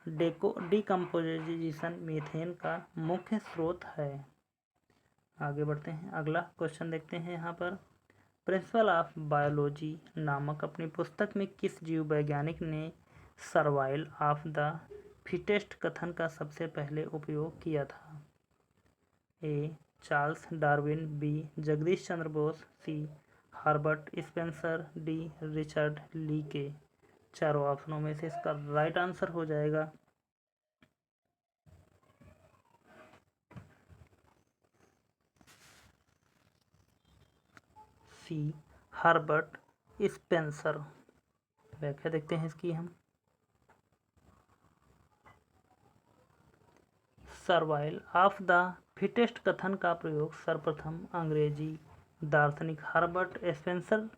डिकम्पोजिशन मीथेन का मुख्य स्रोत है। आगे बढ़ते हैं, अगला क्वेश्चन देखते हैं यहाँ पर। प्रिंसिपल ऑफ बायोलॉजी नामक अपनी पुस्तक में किस जीव वैज्ञानिक ने सर्वाइवल ऑफ द फिटेस्ट कथन का सबसे पहले उपयोग किया था? A, Charles Darwin. B, Jagdish Chandra Bose. C, Herbert Spencer. D, Richard Leakey. चारों ऑप्शनों में से इसका राइट आंसर हो जाएगा सी, हर्बर्ट स्पेंसर। व्याख्या देखते हैं इसकी हम। सर्वाइवल ऑफ द फिटेस्ट कथन का प्रयोग सर्वप्रथम अंग्रेजी दार्शनिक हर्बर्ट स्पेंसर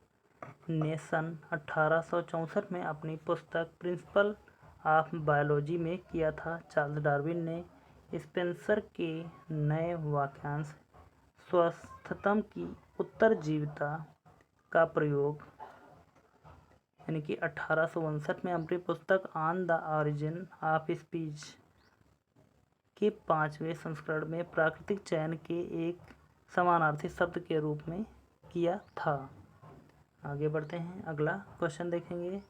ने सन 1864 में अपनी पुस्तक प्रिंसिपल ऑफ बायोलॉजी में किया था। चार्ल्स डार्विन ने स्पेंसर के नए वाक्यांश स्वस्थतम की उत्तरजीविता का प्रयोग यानी कि 1859 में अपनी पुस्तक on the origin of speech के 5वें संस्करण में प्राकृतिक चयन के एक समानार्थी शब्द के रूप में किया था। आगे बढ़ते हैं, अगला क्वेश्चन देखेंगे।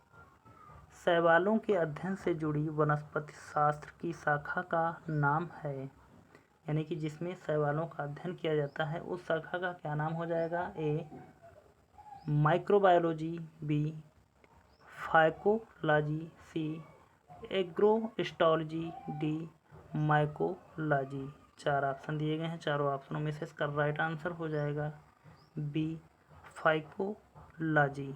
शैवालों के अध्ययन से जुड़ी वनस्पति शास्त्र की शाखा का नाम है, यानी कि जिसमें शैवालों का अध्ययन किया जाता है उस शाखा का क्या नाम हो जाएगा? A, microbiology. B, phycology. C, agrostology. D, mycology. चार ऑप्शन दिए गए हैं, चारों ऑप्शनों में से इसका राइट आंसर हो जाएगा बी, फाइकोलॉजी।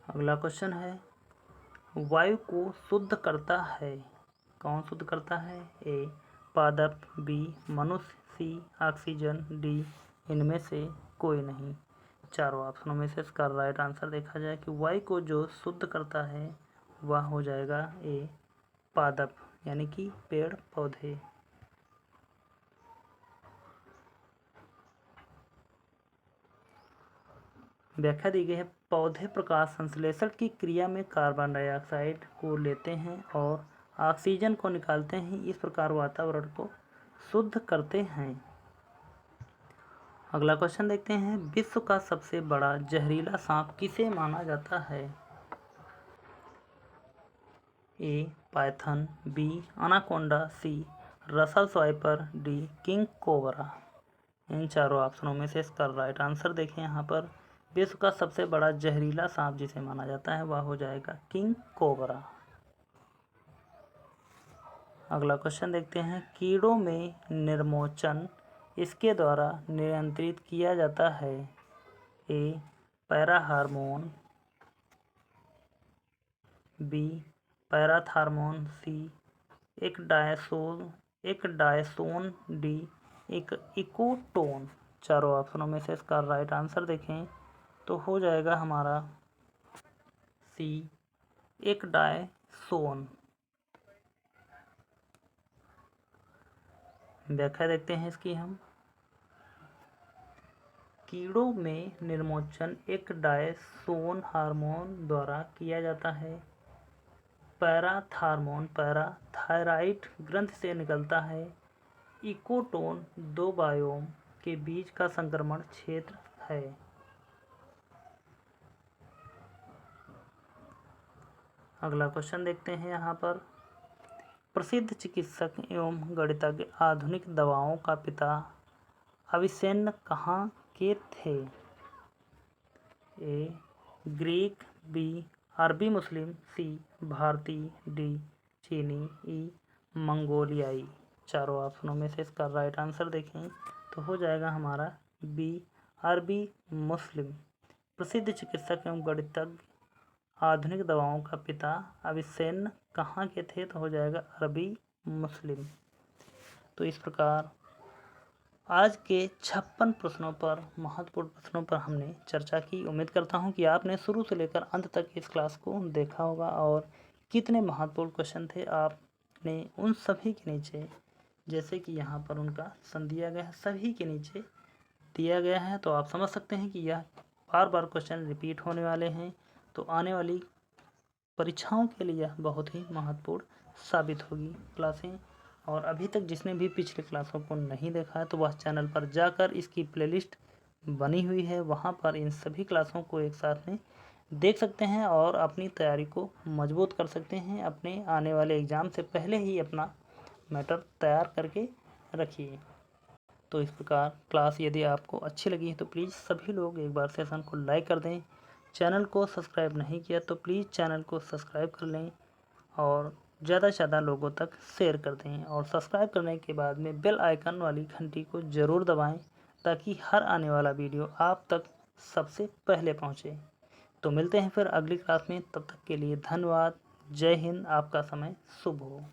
अगला क्वेश्चन है, वायु को शुद्ध करता है कौन शुद्ध करता है? ए, पादप। बी, मनुष्य। सी, ऑक्सीजन। डी, इनमें से कोई नहीं। चारों ऑप्शनों में से इसका राइट आंसर देखा जाए कि वायु को जो शुद्ध करता है वह हो जाएगा ए, पादप यानी कि पेड़ पौधे। व्याख्या दी गई है, पौधे प्रकाश संश्लेषण की क्रिया में कार्बन डाइऑक्साइड को लेते हैं और ऑक्सीजन को निकालते हैं, इस प्रकार वातावरण को शुद्ध करते हैं। अगला क्वेश्चन देखते हैं, विश्व का सबसे बड़ा जहरीला सांप किसे माना जाता है? ए पाइथन, बी अनाकोंडा, सी रसल स्वाइपर, डी किंग कोबरा। इन चारों ऑप्शनों में से इसका राइट आंसर देखें यहाँ पर, विश्व का सबसे बड़ा जहरीला सांप जिसे माना जाता है वह हो जाएगा किंग कोबरा। अगला क्वेश्चन देखते हैं, कीड़ों में निर्मोचन इसके द्वारा नियंत्रित किया जाता है? ए पैरा हार्मोन, बी पैराथार्मोन, सी एक डायसोन, डी एक इकोटोन। चारों ऑप्शनों में से इसका राइट आंसर देखें तो हो जाएगा हमारा सी एक डायसोन। व्याख्या देखते हैं इसकी हम, कीड़ों में निर्मोचन एक डायसोन हार्मोन द्वारा किया जाता है। पैराथार्मोन पैराथायराइड ग्रंथि से निकलता है। इकोटोन दो बायोम के बीच का संक्रमण क्षेत्र है। अगला क्वेश्चन देखते हैं यहाँ पर, प्रसिद्ध चिकित्सक एवं गणितज्ञ आधुनिक दवाओं का पिता अविसेन्न कहाँ के थे? ए ग्रीक, बी अरबी मुस्लिम, सी भारतीय, डी चीनी, ई मंगोलियाई। चारों ऑप्शनों में से इसका राइट आंसर देखें तो हो जाएगा हमारा बी अरबी मुस्लिम। प्रसिद्ध चिकित्सक एवं गणितज्ञ आधुनिक दवाओं का पिता अविसेन्न कहाँ के थे? तो हो जाएगा अरबी मुस्लिम। तो इस प्रकार आज के 56 प्रश्नों पर, महत्वपूर्ण प्रश्नों पर हमने चर्चा की। उम्मीद करता हूं कि आपने शुरू से लेकर अंत तक इस क्लास को देखा होगा और कितने महत्वपूर्ण क्वेश्चन थे आपने उन सभी के नीचे, जैसे कि यहाँ पर उनका सन दिया गया है, सभी के नीचे दिया गया है, तो आप समझ सकते हैं कि यह बार बार क्वेश्चन रिपीट होने वाले हैं। तो आने वाली परीक्षाओं के लिए यह बहुत ही महत्वपूर्ण साबित होगी क्लासें। और अभी तक जिसने भी पिछले क्लासों को नहीं देखा है तो वह चैनल पर जाकर इसकी प्लेलिस्ट बनी हुई है, वहां पर इन सभी क्लासों को एक साथ में देख सकते हैं और अपनी तैयारी को मजबूत कर सकते हैं। अपने आने वाले एग्ज़ाम से पहले ही अपना मैटर तैयार करके रखिए। तो इस प्रकार क्लास यदि आपको अच्छी लगी है तो प्लीज़ सभी लोग एक बार सेशन को लाइक कर दें। चैनल को सब्सक्राइब नहीं किया तो प्लीज़ चैनल को सब्सक्राइब कर लें और ज़्यादा से ज़्यादा लोगों तक शेयर कर दें। और सब्सक्राइब करने के बाद में बेल आइकन वाली घंटी को ज़रूर दबाएं ताकि हर आने वाला वीडियो आप तक सबसे पहले पहुंचे। तो मिलते हैं फिर अगली क्लास में, तब तक के लिए धन्यवाद। जय हिंद, आपका समय शुभ हो।